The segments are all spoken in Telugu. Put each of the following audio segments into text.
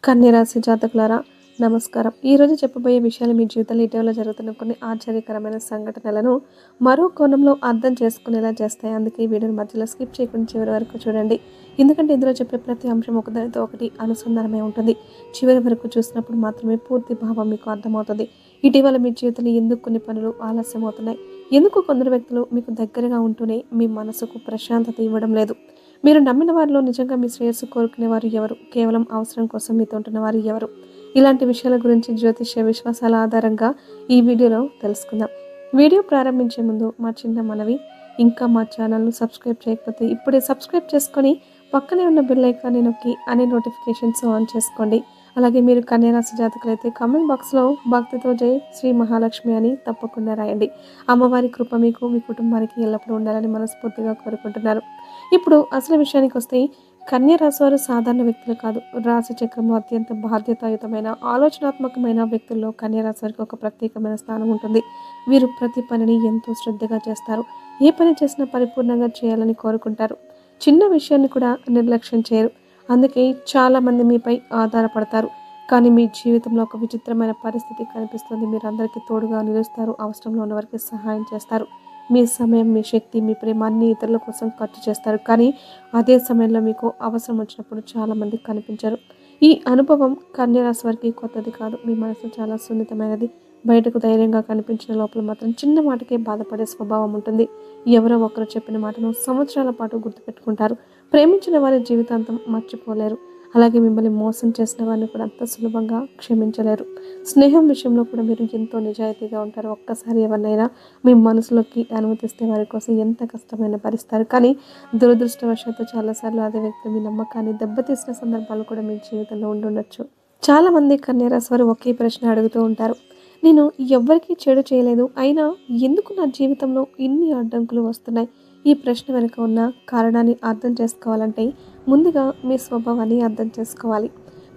కన్యరాశి జాతకులారా నమస్కారం. ఈరోజు చెప్పబోయే విషయాలు మీ జీవితంలో ఇటీవల జరుగుతున్న కొన్ని ఆశ్చర్యకరమైన సంఘటనలను మరో కోణంలో అర్థం చేసుకునేలా చేస్తాయి. అందుకే ఈ వీడియోని మధ్యలో స్కిప్ చేయకుండా చివరి వరకు చూడండి. ఎందుకంటే ఇందులో చెప్పే ప్రతి అంశం ఒకదానితో ఒకటి అనుసంధానమై ఉంటుంది. చివరి వరకు చూసినప్పుడు మాత్రమే పూర్తి భావం మీకు అర్థమవుతుంది. ఇటీవల మీ జీవితంలో ఎందుకు కొన్ని పనులు ఆలస్యం అవుతున్నాయి, ఎందుకు కొందరు వ్యక్తులు మీకు దగ్గరగా ఉంటూనే మీ మనసుకు ప్రశాంతత ఇవ్వడం లేదు, మీరు నమ్మిన వారిలో నిజంగా మీ శ్రేయస్సు కోరుకునేవారు ఎవరు, కేవలం అవసరం కోసం మీతో ఉంటున్న వారు ఎవరు, ఇలాంటి విషయాల గురించి జ్యోతిష్య విశ్వాసాల ఆధారంగా ఈ వీడియోలో తెలుసుకుందాం. వీడియో ప్రారంభించే ముందు మా చిన్న మనవి, ఇంకా మా ఛానల్ను సబ్స్క్రైబ్ చేయకపోతే ఇప్పుడే సబ్స్క్రైబ్ చేసుకొని పక్కనే ఉన్న బెల్ ఐకాన్ని నొక్కి అనే నోటిఫికేషన్స్ ఆన్ చేసుకోండి. అలాగే మీరు కన్యరాశి జాతకులైతే కామెంట్ బాక్స్లో భక్తితో జై శ్రీ మహాలక్ష్మి అని తప్పకుండా రాయండి. అమ్మవారి కృప మీకు, మీ కుటుంబానికి ఎల్లప్పుడూ ఉండాలని మనస్ఫూర్తిగా కోరుకుంటున్నారు. ఇప్పుడు అసలు విషయానికి వస్తే కన్య రాశి వారు సాధారణ వ్యక్తులు కాదు. రాశి చక్రంలో అత్యంత బాధ్యతాయుతమైన ఆలోచనాత్మకమైన వ్యక్తుల్లో కన్య రాశి వారికి ఒక ప్రత్యేకమైన స్థానం ఉంటుంది. వీరు ప్రతి పనిని ఎంతో శ్రద్ధగా చేస్తారు. ఏ పని చేసినా పరిపూర్ణంగా చేయాలని కోరుకుంటారు. చిన్న విషయాన్ని కూడా నిర్లక్ష్యం చేయరు. అందుకే చాలామంది మీపై ఆధారపడతారు. కానీ మీ జీవితంలో ఒక విచిత్రమైన పరిస్థితి కనిపిస్తుంది. మీరు అందరికీ తోడుగా నిలుస్తారు. అవసరంలో ఉన్న వారికి సహాయం చేస్తారు. మీ సమయం, మీ శక్తి, మీ ప్రేమ అన్ని ఇతరుల కోసం ఖర్చు చేస్తారు. కానీ అదే సమయంలో మీకు అవసరం వచ్చినప్పుడు చాలామంది కనిపించరు. ఈ అనుభవం కన్యరాశి వారికి కొత్తది కాదు. మీ మనసు చాలా సున్నితమైనది. బయటకు ధైర్యంగా కనిపించిన లోపల మాత్రం చిన్న మాటకే బాధపడే స్వభావం ఉంటుంది. ఎవరో ఒకరు చెప్పిన మాటను సంవత్సరాల పాటు గుర్తుపెట్టుకుంటారు. ప్రేమించిన వారి జీవితాంతం మర్చిపోలేరు. అలాగే మిమ్మల్ని మోసం చేసిన వారిని కూడా అంత సులభంగా క్షమించలేరు. స్నేహం విషయంలో కూడా మీరు ఎంతో నిజాయితీగా ఉంటారు. ఒక్కసారి ఎవరినైనా మీ మనసులోకి అనుమతిస్తే వారి కోసం ఎంత కష్టమైన భరిస్తారు. కానీ దురదృష్టవశాత్తు చాలాసార్లు అదే వ్యక్తి మీ నమ్మకాన్ని దెబ్బతీసిన సందర్భాలు కూడా మీ జీవితంలో ఉండుండొచ్చు. చాలామంది కన్యరాశి వారు ఒకే ప్రశ్న అడుగుతూ ఉంటారు. నేను ఎవ్వరికీ చెడు చేయలేదు, అయినా ఎందుకు నా జీవితంలో ఇన్ని అడ్డంకులు వస్తున్నాయి? ఈ ప్రశ్న వెనుక ఉన్న కారణాన్ని అర్థం చేసుకోవాలంటే ముందుగా మీ స్వభావాన్ని అర్థం చేసుకోవాలి.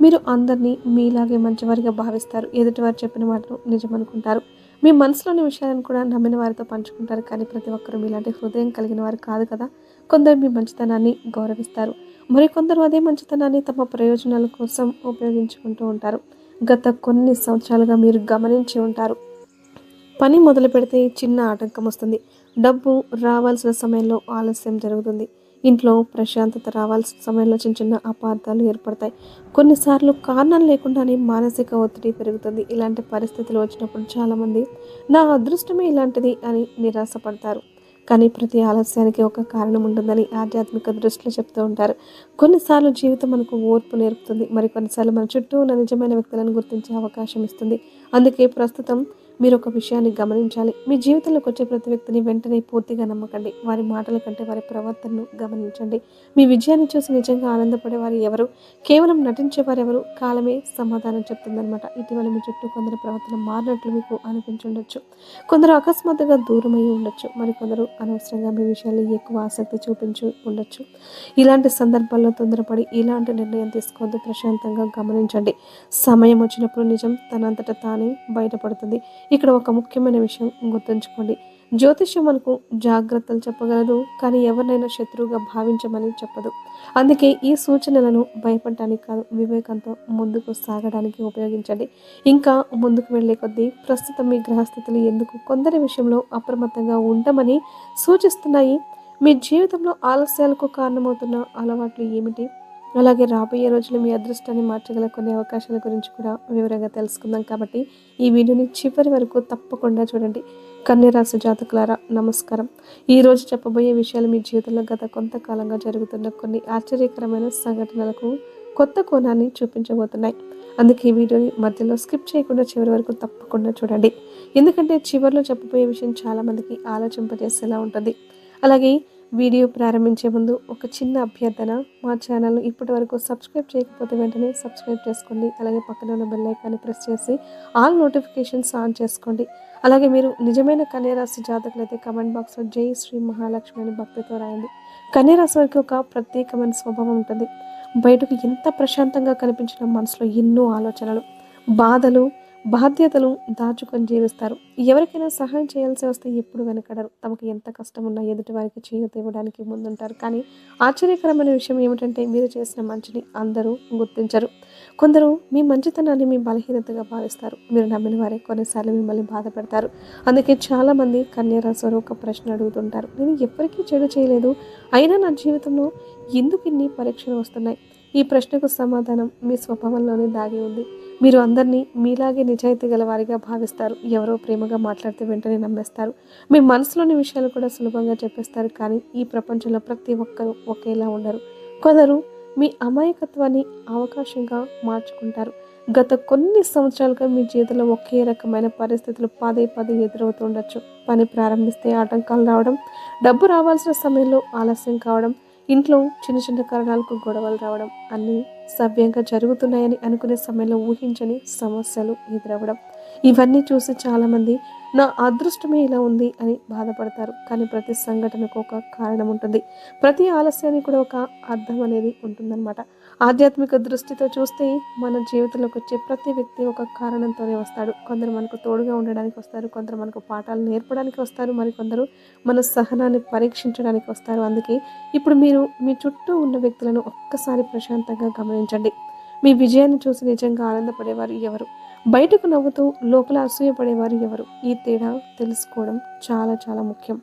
మీరు అందరినీ మీలాగే మంచివారిగా భావిస్తారు. ఎదుటివారు చెప్పిన మాటను నిజమనుకుంటారు. మీ మనసులోని విషయాలను కూడా నమ్మిన వారితో పంచుకుంటారు. కానీ ప్రతి ఒక్కరూ మీలాంటి హృదయం కలిగిన వారు కాదు కదా. కొందరు మీ మంచితనాన్ని గౌరవిస్తారు, మరికొందరు అదే మంచితనాన్ని తమ ప్రయోజనాల కోసం ఉపయోగించుకుంటూ ఉంటారు. గత కొన్ని సంవత్సరాలుగా మీరు గమనించి ఉంటారు. పని మొదలు పెడితే చిన్న ఆటంకం వస్తుంది. డబ్బు రావాల్సిన సమయంలో ఆలస్యం జరుగుతుంది. ఇంట్లో ప్రశాంతత రావాల్సిన సమయంలో చిన్న చిన్న అపార్థాలు ఏర్పడతాయి. కొన్నిసార్లు కారణం లేకుండానే మానసిక ఒత్తిడి పెరుగుతుంది. ఇలాంటి పరిస్థితులు వచ్చినప్పుడు చాలామంది నా అదృష్టమే ఇలాంటిది అని నిరాశపడతారు. కానీ ప్రతి ఆలస్యానికి ఒక కారణం ఉంటుందని ఆధ్యాత్మిక దృష్టిలో చెప్తూ ఉంటారు. కొన్నిసార్లు జీవితం మనకు ఓర్పు నేర్పుతుంది. కొన్నిసార్లు మన చుట్టూ ఉన్న నిజమైన వ్యక్తులను గుర్తించే అవకాశం ఇస్తుంది. అందుకే ప్రస్తుతం మీరు ఒక విషయాన్ని గమనించాలి. మీ జీవితంలోకి వచ్చే ప్రతి వ్యక్తిని వెంటనే పూర్తిగా నమ్మకండి. వారి మాటల కంటే వారి ప్రవర్తనను గమనించండి. మీ విజయాన్ని చూసి నిజంగా ఆనందపడేవారు ఎవరు, కేవలం నటించేవారు ఎవరు, కాలమే సమాధానం చెప్తుందనమాట. ఇటీవల మీ చుట్టూ కొందరు ప్రవర్తన మారినట్లు మీకు అనిపించుండొచ్చు. కొందరు అకస్మాత్తుగా దూరమై ఉండొచ్చు. మరికొందరు అనవసరంగా మీ విషయాల్లో ఎక్కువ ఆసక్తి చూపించి ఉండొచ్చు. ఇలాంటి సందర్భాల్లో తొందరపడి ఇలాంటి నిర్ణయం తీసుకోవద్దు. ప్రశాంతంగా గమనించండి. సమయం వచ్చినప్పుడు నిజం తనంతట తానే బయటపడుతుంది. ఇక్కడ ఒక ముఖ్యమైన విషయం గుర్తుంచుకోండి. జ్యోతిష్యం మనకు జాగ్రత్తలు చెప్పగలదు, కానీ ఎవరినైనా శత్రువుగా భావించమని చెప్పదు. అందుకే ఈ సూచనలను భయపడటానికి కాదు, వివేకంతో ముందుకు సాగడానికి ఉపయోగించండి. ఇంకా ముందుకు వెళ్ళే కొద్దీ ప్రస్తుతం మీ గ్రహస్థితులు ఎందుకు కొందరి విషయంలో అప్రమత్తంగా ఉండమని సూచిస్తున్నాయి? మీ జీవితంలో ఆలస్యాలకు కారణమవుతున్న అలవాట్లు ఏమిటి? అలాగే రాబోయే రోజులు మీ అదృష్టాన్ని మార్చగల కొన్ని అవకాశాల గురించి కూడా వివరంగా తెలుసుకుందాం. కాబట్టి ఈ వీడియోని చివరి వరకు తప్పకుండా చూడండి. కన్యరాశి జాతకులారా నమస్కారం. ఈరోజు చెప్పబోయే విషయాలు మీ జీవితంలో గత కొంతకాలంగా జరుగుతున్న కొన్ని ఆశ్చర్యకరమైన సంఘటనలకు కొత్త కోణాన్ని చూపించబోతున్నాయి. అందుకే ఈ వీడియోని మధ్యలో స్కిప్ చేయకుండా చివరి వరకు తప్పకుండా చూడండి. ఎందుకంటే చివరిలో చెప్పబోయే విషయం చాలామందికి ఆలోచింపజేసేలా ఉంటుంది. అలాగే వీడియో ప్రారంభించే ముందు ఒక చిన్న అభ్యర్థన, మా ఛానల్ను ఇప్పటి వరకు సబ్స్క్రైబ్ చేయకపోతే వెంటనే సబ్స్క్రైబ్ చేసుకోండి. అలాగే పక్కన ఉన్న బెల్ ఐకాన్ని ప్రెస్ చేసి ఆల్ నోటిఫికేషన్స్ ఆన్ చేసుకోండి. అలాగే మీరు నిజమైన కన్యరాశి జాతకులైతే కమెంట్ బాక్స్లో జై శ్రీ మహాలక్ష్మి అని భక్తితో రాయండి. కన్యరాశి వారికి ఒక ప్రత్యేకమైన స్వభావం ఉంటుంది. బయటకు ఎంత ప్రశాంతంగా కనిపించిన మనసులో ఎన్నో ఆలోచనలు, బాధలు, బాధ్యతలు దాచుకొని జీవిస్తారు. ఎవరికైనా సహాయం చేయాల్సి వస్తే ఎప్పుడు వెనకడరు. తమకు ఎంత కష్టం ఉన్నా ఎదుటి వారికి చేయూత ఇవ్వడానికి ముందుంటారు. కానీ ఆశ్చర్యకరమైన విషయం ఏమిటంటే మీరు చేసిన మంచిని అందరూ గుర్తించరు. కొందరు మీ మంచితనాన్ని మీ బలహీనతగా భావిస్తారు. మీరు నమ్మిన వారే కొన్నిసార్లు మిమ్మల్ని బాధపెడతారు. అందుకే చాలామంది కన్యా రాశి వారు ఒక ప్రశ్న అడుగుతుంటారు. నేను ఎవ్వరికీ చెడు చేయలేదు. అయినా నా జీవితంలో ఎందుకు ఇన్ని పరీక్షలు వస్తున్నాయి? ఈ ప్రశ్నకు సమాధానం మీ స్వభావంలోనే దాగి ఉంది. మీరు అందరినీ మీలాగే నిజాయితీ గల వారిగా భావిస్తారు. ఎవరో ప్రేమగా మాట్లాడితే వెంటనే నమ్మేస్తారు. మీ మనసులోని విషయాలు కూడా సులభంగా చెప్పేస్తారు. కానీ ఈ ప్రపంచంలో ప్రతి ఒక్కరూ ఒకేలా ఉండరు. కొందరు మీ అమాయకత్వాన్ని అవకాశంగా మార్చుకుంటారు. గత కొన్ని సంవత్సరాలుగా మీ జీవితంలో ఒకే రకమైన పరిస్థితులు పదే పదే ఎదురవుతూ ఉండొచ్చు. పని ప్రారంభిస్తే ఆటంకాలు రావడం, డబ్బు రావాల్సిన సమయంలో ఆలస్యం కావడం, ఇంట్లో చిన్న చిన్న కారణాలకు గొడవలు రావడం, అన్నీ సవ్యంగా జరుగుతున్నాయని అనుకునే సమయంలో ఊహించని సమస్యలు ఎదురవ్వడం. ఇవన్నీ చూసి చాలామంది నా అదృష్టమే ఇలా ఉంది అని బాధపడతారు. కానీ ప్రతి సంఘటనకు ఒక కారణం ఉంటుంది. ప్రతి ఆలస్యానికి కూడా ఒక అర్థం అనేది ఉంటుందన్నమాట. ఆధ్యాత్మిక దృష్టితో చూస్తే మన జీవితంలోకి వచ్చే ప్రతి వ్యక్తి ఒక కారణంతోనే వస్తాడు. కొందరు మనకు తోడుగా ఉండడానికి వస్తారు, కొందరు మనకు పాఠాలు నేర్పడానికి వస్తారు, మరికొందరు మన సహనాన్ని పరీక్షించడానికి వస్తారు. అందుకే ఇప్పుడు మీరు మీ చుట్టూ ఉన్న వ్యక్తులను ఒక్కసారి ప్రశాంతంగా గమనించండి. మీ విజయాన్ని చూసి నిజంగా ఆనందపడేవారు ఎవరు? బయటకు నవ్వుతూ లోపల అసూయపడేవారు ఎవరు? ఈ తేడా తెలుసుకోవడం చాలా చాలా ముఖ్యం.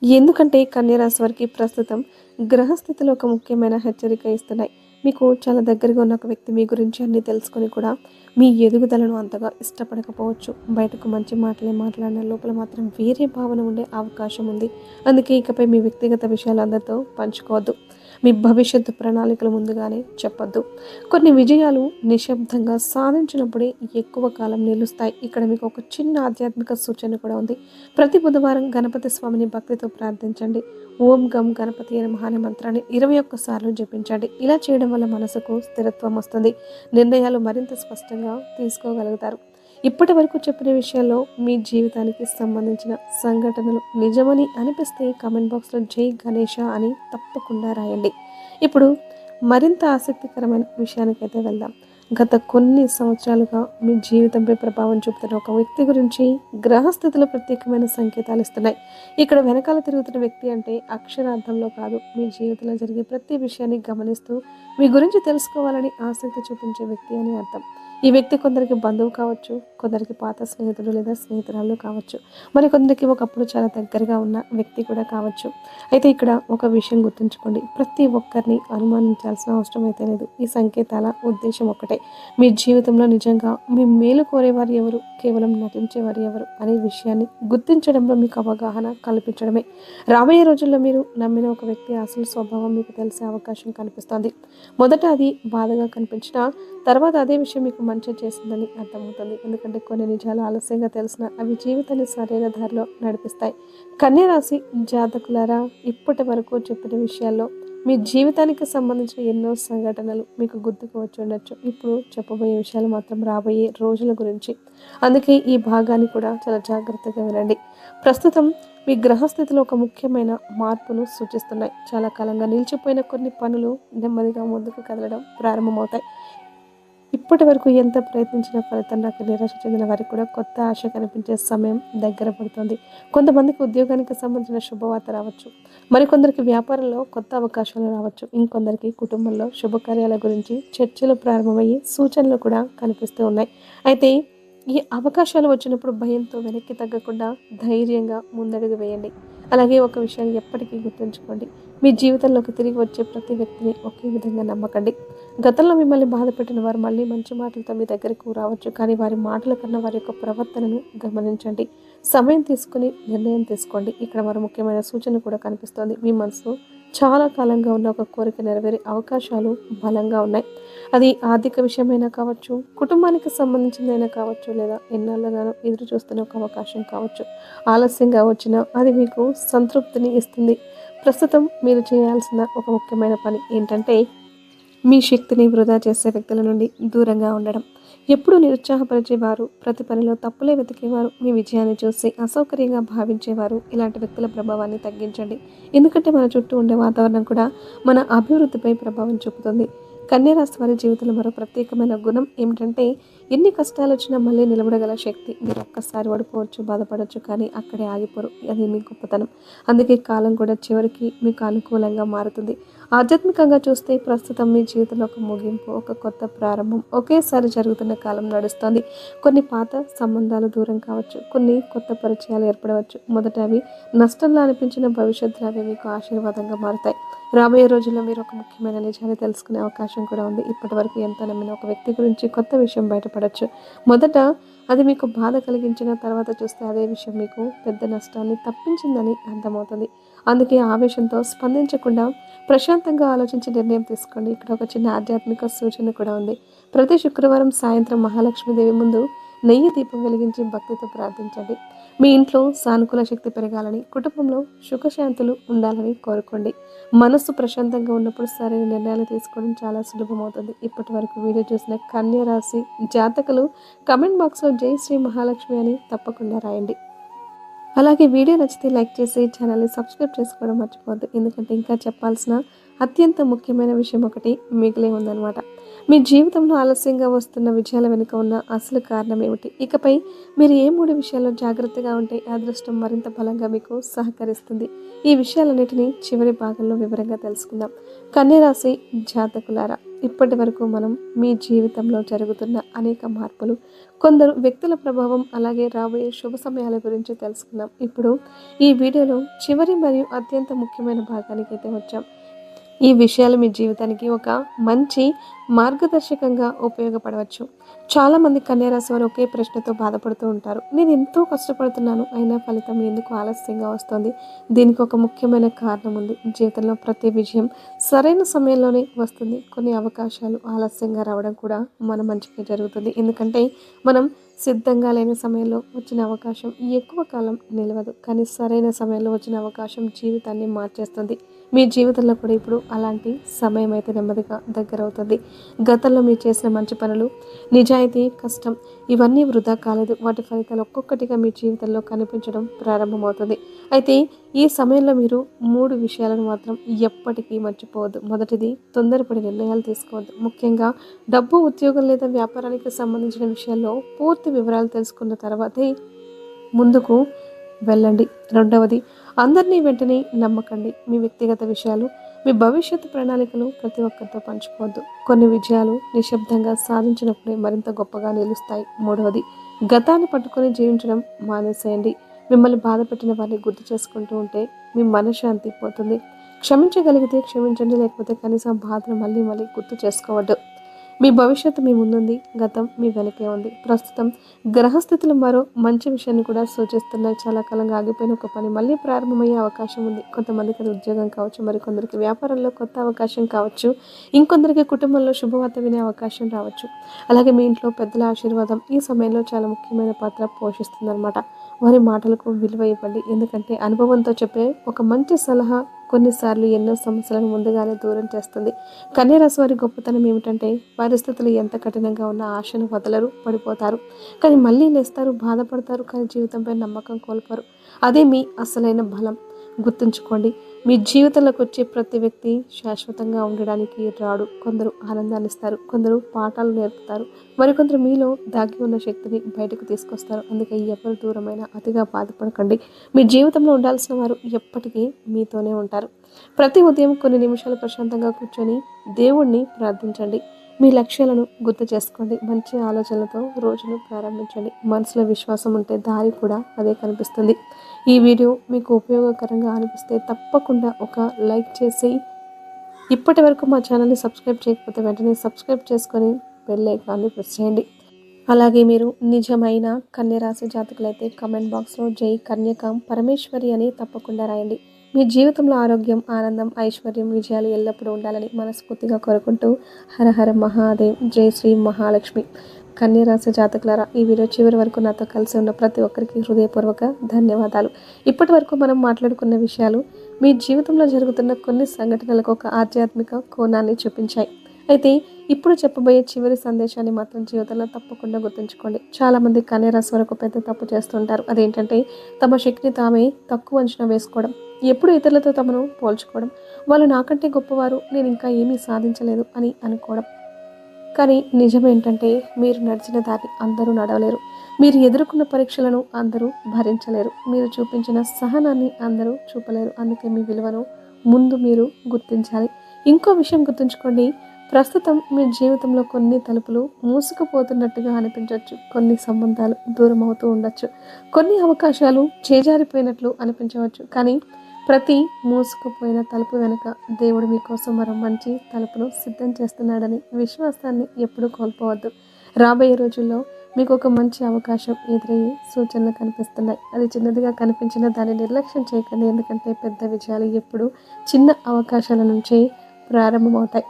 ఎందుకంటే కన్యా రాశి వారికి ప్రస్తుతం గ్రహస్థితిలో ఒక ముఖ్యమైన హెచ్చరిక ఇస్తున్నాయి. మీకు చాలా దగ్గరగా ఉన్న ఒక వ్యక్తి మీ గురించి అన్నీ తెలుసుకొని కూడా మీ ఎదుగుదలను అంతగా ఇష్టపడకపోవచ్చు. బయటకు మంచి మాటలే మాట్లాడిన లోపల మాత్రం వేరే భావన ఉండే అవకాశం ఉంది. అందుకే ఇకపై మీ వ్యక్తిగత విషయాలు అందరితో పంచుకోవద్దు. మీ భవిష్యత్తు ప్రణాళికలు ముందుగానే చెప్పొద్దు. కొన్ని విజయాలు నిశ్శబ్దంగా సాధించినప్పుడే ఎక్కువ కాలం నిలుస్తాయి. ఇక్కడ మీకు ఒక చిన్న ఆధ్యాత్మిక సూచన కూడా ఉంది. ప్రతి బుధవారం గణపతి స్వామిని భక్తితో ప్రార్థించండి. ఓం గం గణపతి నమః అనే మంత్రాన్ని 21 సార్లు జపించండి. ఇలా చేయడం వల్ల మనసుకు స్థిరత్వం వస్తుంది. నిర్ణయాలు మరింత స్పష్టంగా తీసుకోగలుగుతారు. ఇప్పటి వరకు చెప్పిన విషయాల్లో మీ జీవితానికి సంబంధించిన సంఘటనలు నిజమని అనిపిస్తే కామెంట్ బాక్స్లో జై గణేష అని తప్పకుండా రాయండి. ఇప్పుడు మరింత ఆసక్తికరమైన విషయానికైతే వెళ్దాం. గత కొన్ని సంవత్సరాలుగా మీ జీవితంపై ప్రభావం చూపుతున్న ఒక వ్యక్తి గురించి గ్రహస్థితులు ప్రత్యేకమైన సంకేతాలు ఇస్తున్నాయి. ఇక్కడ వెనకాల తిరుగుతున్న వ్యక్తి అంటే అక్షరార్థంలో కాదు, మీ జీవితంలో జరిగే ప్రతి విషయాన్ని గమనిస్తూ మీ గురించి తెలుసుకోవాలని ఆసక్తి చూపించే వ్యక్తి అని అర్థం. ఈ వ్యక్తి కొందరికి బంధువు కావచ్చు, కొందరికి పాత స్నేహితుడు లేదా స్నేహితురాలు కావచ్చు, మరి కొందరికి ఒకప్పుడు చాలా దగ్గరగా ఉన్న వ్యక్తి కూడా కావచ్చు. అయితే ఇక్కడ ఒక విషయం గుర్తుంచుకోండి, ప్రతి ఒక్కరిని అనుమానించాల్సిన అవసరం అయితే లేదు. ఈ సంకేతాల ఉద్దేశం ఒకటే, మీ జీవితంలో నిజంగా మీ మేలు కోరేవారు ఎవరు, కేవలం నటించేవారు ఎవరు అనే విషయాన్ని గుర్తించడంలో మీకు అవగాహన కల్పించడమే. రాబోయే రోజుల్లో మీరు నమ్మిన ఒక వ్యక్తి అసలు స్వభావం మీకు తెలిసే అవకాశం కనిపిస్తోంది. మొదట అది బాధగా కనిపించినా తర్వాత అదే విషయం మీకు మంచి చేసిందని అర్థమవుతుంది. ఎందుకంటే కొన్ని నిజాలు ఆలస్యంగా తెలిసినా అవి జీవితాన్ని సరైన దారిలో నడిపిస్తాయి. కన్యా రాశి జాతకులారా, ఇప్పటి వరకు చెప్పిన విషయాల్లో మీ జీవితానికి సంబంధించిన ఎన్నో సంఘటనలు మీకు గుర్తుకు వచ్చి ఉండొచ్చు. ఇప్పుడు చెప్పబోయే విషయాలు మాత్రం రాబోయే రోజుల గురించి. అందుకే ఈ భాగాన్ని కూడా చాలా జాగ్రత్తగా వినండి. ప్రస్తుతం మీ గ్రహస్థితిలో ఒక ముఖ్యమైన మార్పును సూచిస్తున్నాయి. చాలా కాలంగా నిలిచిపోయిన కొన్ని పనులు నెమ్మదిగా ముందుకు కదలడం ప్రారంభమవుతాయి. ఇప్పటి వరకు ఎంత ప్రయత్నించినా ఫలితం రాక నిరాశ చెందిన వారికి కూడా కొత్త ఆశ కనిపించే సమయం దగ్గర పడుతుంది. కొంతమందికి ఉద్యోగానికి సంబంధించిన శుభవార్త రావచ్చు, మరికొందరికి వ్యాపారంలో కొత్త అవకాశాలు రావచ్చు, ఇంకొందరికి కుటుంబంలో శుభకార్యాల గురించి చర్చలు ప్రారంభమయ్యే సూచనలు కూడా కనిపిస్తూ ఉన్నాయి. అయితే ఈ అవకాశాలు వచ్చినప్పుడు భయంతో వెనక్కి తగ్గకుండా ధైర్యంగా ముందడుగు వేయండి. అలాగే ఒక విషయాన్ని ఎప్పటికీ గుర్తుంచుకోండి, మీ జీవితంలోకి తిరిగి వచ్చే ప్రతి వ్యక్తిని ఒకే విధంగా నమ్మకండి. గతంలో మిమ్మల్ని బాధ పెట్టిన వారు మళ్ళీ మంచి మాటలతో మీ దగ్గరకు రావచ్చు, కానీ వారి మాటల కన్నా వారి యొక్క ప్రవర్తనను గమనించండి. సమయం తీసుకుని నిర్ణయం తీసుకోండి. ఇక్కడ మరో ముఖ్యమైన సూచన కూడా కనిపిస్తోంది. మీ మనసు చాలా కాలంగా ఉన్న ఒక కోరిక నెరవేరే అవకాశాలు బలంగా ఉన్నాయి. అది ఆర్థిక విషయమైనా కావచ్చు, కుటుంబానికి సంబంధించిందైనా కావచ్చు, లేదా ఎన్నాళ్ళగానో ఎదురు చూస్తున్న ఒక అవకాశం కావచ్చు. ఆలస్యంగా వచ్చినా అది మీకు సంతృప్తిని ఇస్తుంది. ప్రస్తుతం మీరు చేయాల్సిన ఒక ముఖ్యమైన పని ఏంటంటే, మీ శక్తిని వృధా చేసే వ్యక్తుల నుండి దూరంగా ఉండడం. ఎప్పుడూ నిరుత్సాహపరిచేవారు, ప్రతి పనిలో తప్పులే వెతికేవారు, మీ విజయాన్ని చూసి అసౌకర్యంగా భావించేవారు, ఇలాంటి వ్యక్తుల ప్రభావాన్ని తగ్గించండి. ఎందుకంటే మన చుట్టూ ఉండే వాతావరణం కూడా మన అభివృద్ధిపై ప్రభావం చూపుతుంది. కన్యా రాశి వారి జీవితంలో మరో ప్రత్యేకమైన గుణం ఏమిటంటే ఎన్ని కష్టాలు వచ్చినా మళ్ళీ నిలబడగల శక్తి. మీరు ఒక్కసారి ఓడిపోవచ్చు, బాధపడవచ్చు, కానీ అక్కడే ఆగిపోరు. అది మీ గొప్పతనం. అందుకే కాలం కూడా చివరికి మీకు అనుకూలంగా మారుతుంది. ఆధ్యాత్మికంగా చూస్తే ప్రస్తుతం మీ జీవితంలో ఒక ముగింపు, ఒక కొత్త ప్రారంభం ఒకేసారి జరుగుతున్న కాలం నడుస్తోంది. కొన్ని పాత సంబంధాలు దూరం కావచ్చు, కొన్ని కొత్త పరిచయాలు ఏర్పడవచ్చు. మొదట అవి నష్టంలో అనిపించిన భవిష్యత్తులో అవి మీకు ఆశీర్వాదంగా మారుతాయి. రాబోయే రోజుల్లో మీరు ఒక ముఖ్యమైన నిజాన్ని తెలుసుకునే అవకాశం కూడా ఉంది. ఇప్పటి వరకు ఎంత నమ్మిన ఒక వ్యక్తి గురించి కొత్త విషయం బయటపడవచ్చు. మొదట అది మీకు బాధ కలిగించిన తర్వాత చూస్తే అదే విషయం మీకు పెద్ద నష్టాన్ని తప్పించిందని అర్థమవుతుంది. అందుకే ఆవేశంతో స్పందించకుండా ప్రశాంతంగా ఆలోచించి నిర్ణయం తీసుకోండి. ఇక్కడ ఒక చిన్న ఆధ్యాత్మిక సూచన కూడా ఉంది. ప్రతి శుక్రవారం సాయంత్రం మహాలక్ష్మీదేవి ముందు నెయ్యి దీపం వెలిగించి భక్తితో ప్రార్థించండి. మీ ఇంట్లో సానుకూల శక్తి పెరగాలని, కుటుంబంలో సుఖశాంతులు ఉండాలని కోరుకోండి. మనస్సు ప్రశాంతంగా ఉన్నప్పుడు సరైన నిర్ణయాలు తీసుకోవడం చాలా సులభమవుతుంది. ఇప్పటి వరకు వీడియో చూసిన కన్యా రాశి జాతకులు కమెంట్ బాక్స్లో జై శ్రీ మహాలక్ష్మి అని తప్పకుండా రాయండి. అలాగే వీడియో నచ్చితే లైక్ చేసి ఛానల్ని సబ్స్క్రైబ్ చేసుకోవడం మర్చిపోవద్దు. ఎందుకంటే ఇంకా చెప్పాల్సిన అత్యంత ముఖ్యమైన విషయం ఒకటి మిగిలే ఉందన్నమాట. మీ జీవితంలో ఆలస్యంగా వస్తున్న విజయాల వెనుక ఉన్న అసలు కారణం ఏమిటి? ఇకపై మీరు ఏ 3 విషయాల్లో జాగ్రత్తగా ఉంటే అదృష్టం మరింత బలంగా మీకు సహకరిస్తుంది? ఈ విషయాలన్నిటినీ చివరి భాగంలో వివరంగా తెలుసుకుందాం. కన్యా రాశి జాతకులారా, ఇప్పటి వరకు మనం మీ జీవితంలో జరుగుతున్న అనేక మార్పులు, కొందరు వ్యక్తుల ప్రభావం, అలాగే రాబోయే శుభ సమయాల గురించి తెలుసుకుందాం. ఇప్పుడు ఈ వీడియోలో చివరి మరియు అత్యంత ముఖ్యమైన భాగానికి అయితే వచ్చాం. ఈ విషయాలు మీ జీవితానికి ఒక మంచి మార్గదర్శకంగా ఉపయోగపడవచ్చు. చాలామంది కన్యా రాశి వారు ఒకే ప్రశ్నతో బాధపడుతూ ఉంటారు. నేను ఎంతో కష్టపడుతున్నాను, అయినా ఫలితం ఎందుకు ఆలస్యంగా వస్తుంది? దీనికి ఒక ముఖ్యమైన కారణం ఉంది. జీవితంలో ప్రతి విజయం సరైన సమయంలోనే వస్తుంది. కొన్ని అవకాశాలు ఆలస్యంగా రావడం కూడా మన మంచిగా జరుగుతుంది. ఎందుకంటే మనం సిద్ధంగా లేని సమయంలో వచ్చిన అవకాశం ఎక్కువ కాలం నిలవదు, కానీ సరైన సమయంలో వచ్చిన అవకాశం జీవితాన్ని మార్చేస్తుంది. మీ జీవితంలో కూడా ఇప్పుడు అలాంటి సమయం అయితే నెమ్మదిగా దగ్గర అవుతుంది. గతంలో మీరు చేసిన మంచి పనులు, నిజాయితీ, కష్టం ఇవన్నీ వృధా కాలేదు. వాటి ఫలితాలు ఒక్కొక్కటిగా మీ జీవితంలో కనిపించడం ప్రారంభమవుతుంది. అయితే ఈ సమయంలో మీరు 3 విషయాలను మాత్రం ఎప్పటికీ మర్చిపోవద్దు. మొదటిది, తొందరపడి నిర్ణయాలు తీసుకోవద్దు. ముఖ్యంగా డబ్బు, ఉద్యోగం లేదా వ్యాపారానికి సంబంధించిన విషయాల్లో పూర్తి వివరాలు తెలుసుకున్న తర్వాతే ముందుకు వెళ్ళండి. రెండవది, అందరినీ వెంటనే నమ్మకండి. మీ వ్యక్తిగత విషయాలు, మీ భవిష్యత్తు ప్రణాళికలు ప్రతి ఒక్కరితో పంచుకోవద్దు. కొన్ని విజయాలు నిశ్శబ్దంగా సాధించినప్పుడే మరింత గొప్పగా నిలుస్తాయి. మూడవది, గతాన్ని పట్టుకొని జీవించడం మానేసేయండి. మిమ్మల్ని బాధ పెట్టిన వారిని గుర్తు చేసుకుంటూ ఉంటే మీ మనశ్శాంతి పోతుంది. క్షమించగలిగితే క్షమించండి, లేకపోతే కనీసం బాధను మళ్ళీ మళ్ళీ గుర్తు చేసుకోవద్దు. మీ భవిష్యత్తు మీ ముందుంది, గతం మీ వెనకే ఉంది. ప్రస్తుతం గ్రహస్థితులు మరో మంచి విషయాన్ని కూడా సూచిస్తున్నాయి. చాలా కాలంగా ఆగిపోయిన ఒక పని మళ్ళీ ప్రారంభమయ్యే అవకాశం ఉంది. కొంతమందికి అది ఉద్యోగం కావచ్చు, మరికొందరికి వ్యాపారంలో కొత్త అవకాశం కావచ్చు, ఇంకొందరికి కుటుంబంలో శుభవార్త వినే అవకాశం రావచ్చు. అలాగే మీ ఇంట్లో పెద్దల ఆశీర్వాదం ఈ సమయంలో చాలా ముఖ్యమైన పాత్ర పోషిస్తుందన్నమాట. వారి మాటలకు విలువ ఇవ్వండి, ఎందుకంటే అనుభవంతో చెప్పే ఒక మంచి సలహా కొన్నిసార్లు ఎన్నో సమస్యలను ముందుగానే దూరం చేస్తుంది. కన్యా రాశి వారి గొప్పతనం ఏమిటంటే పరిస్థితులు ఎంత కఠినంగా ఉన్న ఆశను వదలరు, పడిపోతారు, కానీ మళ్ళీ లేస్తారు, బాధపడతారు, కానీ జీవితంపై నమ్మకం కోల్పోరు. అదే మీ అసలైన బలం. గుర్తుంచుకోండి, మీ జీవితంలోకి వచ్చే ప్రతి వ్యక్తి శాశ్వతంగా ఉండడానికి రాడు. కొందరు ఆనందాన్ని ఇస్తారు, కొందరు పాఠాలు నేర్పుతారు, మరికొందరు మీలో దాగి ఉన్న శక్తిని బయటకు తీసుకొస్తారు. అందుకే ఎవరు దూరమైనా అతిగా బాధపడకండి. మీ జీవితంలో ఉండాల్సిన వారు ఎప్పటికీ మీతోనే ఉంటారు. ప్రతి ఉదయం కొన్ని నిమిషాలు ప్రశాంతంగా కూర్చొని దేవుణ్ణి ప్రార్థించండి. మీ లక్ష్యాలను గుర్తు చేసుకోండి. మంచి ఆలోచనలతో రోజును ప్రారంభించండి. మనసులో విశ్వాసం ఉంటే దారి కూడా అదే కనిపిస్తుంది. ఈ వీడియో మీకు ఉపయోగకరంగా అనిపిస్తే తప్పకుండా ఒక లైక్ చేసి, ఇప్పటి వరకు మా ఛానల్ని సబ్స్క్రైబ్ చేయకపోతే వెంటనే సబ్స్క్రైబ్ చేసుకొని బెల్ ఐకాన్ని ప్రెస్ చేయండి. అలాగే మీరు నిజమైన కన్యా రాశి జాతకులైతే కమెంట్ బాక్స్లో జై కన్యకాం పరమేశ్వరి అని తప్పకుండా రాయండి. మీ జీవితంలో ఆరోగ్యం, ఆనందం, ఐశ్వర్యం, విజయాలు ఎల్లప్పుడూ ఉండాలని మనస్ఫూర్తిగా కోరుకుంటూ హర హర మహాదేవ్, జై శ్రీ మహాలక్ష్మి. కన్యా రాశి జాతకులారా, ఈ వీడియో చివరి వరకు నాతో కలిసి ఉన్న ప్రతి ఒక్కరికి హృదయపూర్వక ధన్యవాదాలు. ఇప్పటి వరకు మనం మాట్లాడుకున్న విషయాలు మీ జీవితంలో జరుగుతున్న కొన్ని సంఘటనలకు ఒక ఆధ్యాత్మిక కోణాన్ని చూపించాయి. అయితే ఇప్పుడు చెప్పబోయే చివరి సందేశాన్ని మాత్రం జీవితంలో తప్పకుండా గుర్తుంచుకోండి. చాలామంది కన్యా రాశి వరకు పెద్ద తప్పు చేస్తుంటారు. అదేంటంటే తమ శక్తిని తామే తక్కువ అంచనా వేసుకోవడం, ఎప్పుడు ఇతరులతో తమను పోల్చుకోవడం, వాళ్ళు నాకంటే గొప్పవారు, నేను ఇంకా ఏమీ సాధించలేదు అని అనుకోవడం. కానీ నిజమేంటంటే మీరు నడిచిన దారి అందరూ నడవలేరు. మీరు ఎదుర్కొన్న పరీక్షలను అందరూ భరించలేరు. మీరు చూపించిన సహనాన్ని అందరూ చూపలేరు. అందుకే మీ విలువను ముందు మీరు గుర్తించాలి. ఇంకో విషయం గుర్తుంచుకోండి. ప్రస్తుతం మీ జీవితంలో కొన్ని తలుపులు మూసుకుపోతున్నట్టుగా అనిపించవచ్చు. కొన్ని సంబంధాలు దూరం అవుతూ ఉండొచ్చు. కొన్ని అవకాశాలు చేజారిపోయినట్లు అనిపించవచ్చు. కానీ ప్రతి మూసుకుపోయిన తలుపు వెనుక దేవుడు మీకోసం మరో మంచి తలుపును సిద్ధం చేస్తున్నాడని విశ్వాసాన్ని ఎప్పుడూ కోల్పోవద్దు. రాబోయే రోజుల్లో మీకు ఒక మంచి అవకాశం ఎదురయ్యే సూచనలు కనిపిస్తున్నాయి. అది చిన్నదిగా కనిపించినా దాన్ని నిర్లక్ష్యం చేయకండి. ఎందుకంటే పెద్ద విజయాలు ఎప్పుడు చిన్న అవకాశాల నుంచే ప్రారంభమవుతాయి.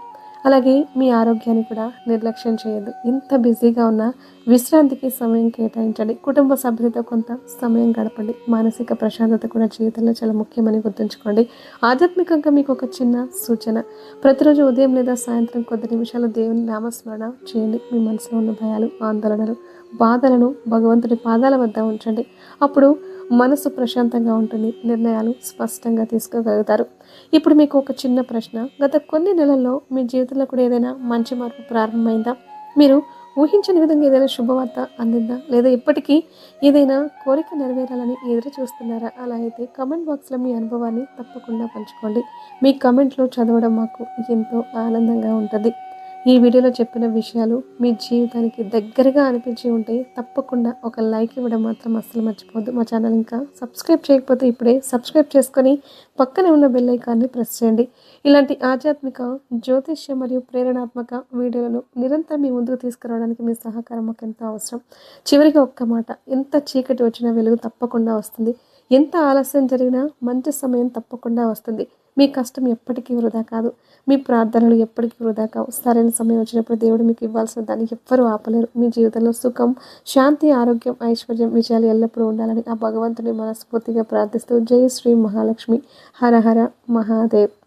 అలాగే మీ ఆరోగ్యాన్ని కూడా నిర్లక్ష్యం చేయొద్దు. ఇంత బిజీగా ఉన్నా విశ్రాంతికి సమయం కేటాయించండి. కుటుంబ సభ్యులతో కొంత సమయం గడపండి. మానసిక ప్రశాంతత కూడా జీవితంలో చాలా ముఖ్యమని గుర్తుంచుకోండి. ఆధ్యాత్మికంగా మీకు ఒక చిన్న సూచన. ప్రతిరోజు ఉదయం లేదా సాయంత్రం కొద్ది నిమిషాలు దేవుని నామస్మరణ చేయండి. మీ మనసులో ఉన్న భయాలు, ఆందోళనలు, బాధలను భగవంతుడి పాదాల వద్ద ఉంచండి. అప్పుడు మనసు ప్రశాంతంగా ఉంటుంది. నిర్ణయాలు స్పష్టంగా తీసుకోగలుగుతారు. ఇప్పుడు మీకు ఒక చిన్న ప్రశ్న. గత కొన్ని నెలల్లో మీ జీవితంలో కూడా ఏదైనా మంచి మార్పు ప్రారంభమైందా? మీరు ఊహించని విధంగా ఏదైనా శుభవార్త అందిందా? లేదా ఇప్పటికీ ఏదైనా కోరిక నెరవేరాలని ఎదురు చూస్తున్నారా? అలా అయితే కామెంట్ బాక్స్లో మీ అనుభవాన్ని తప్పకుండా పంచుకోండి. మీ కామెంట్లు చదవడం మాకు ఎంతో ఆనందంగా ఉంటుంది. ఈ వీడియోలో చెప్పిన విషయాలు మీ జీవితానికి దగ్గరగా అనిపించి ఉంటే తప్పకుండా ఒక లైక్ ఇవ్వడం మాత్రం అస్సలు మర్చిపోవద్దు. మా ఛానల్ ఇంకా సబ్స్క్రైబ్ చేయకపోతే ఇప్పుడే సబ్స్క్రైబ్ చేసుకొని పక్కనే ఉన్న బెల్ ఐకాన్ని ప్రెస్ చేయండి. ఇలాంటి ఆధ్యాత్మిక, జ్యోతిష్య మరియు ప్రేరణాత్మక వీడియోలను నిరంతరం మీ ముందుకు తీసుకురావడానికి మీ సహకారం మాకు ఎంతో అవసరం. చివరిగా ఒక్క మాట. ఎంత చీకటి వచ్చినా వెలుగు తప్పకుండా వస్తుంది. ఎంత ఆలస్యం జరిగినా మంచి సమయం తప్పకుండా వస్తుంది. మీ కష్టం ఎప్పటికీ వృధా కాదు. మీ ప్రార్థనలు ఎప్పటికీ వృధా కావు. సరైన సమయం వచ్చినప్పుడు దేవుడు మీకు ఇవ్వాల్సిన దాన్ని ఎవ్వరూ ఆపలేరు. మీ జీవితంలో సుఖం, శాంతి, ఆరోగ్యం, ఐశ్వర్యం, విజయాలు ఎల్లప్పుడూ ఉండాలని ఆ భగవంతుని మనస్ఫూర్తిగా ప్రార్థిస్తూ జై శ్రీ మహాలక్ష్మి. హర హర మహాదేవ్.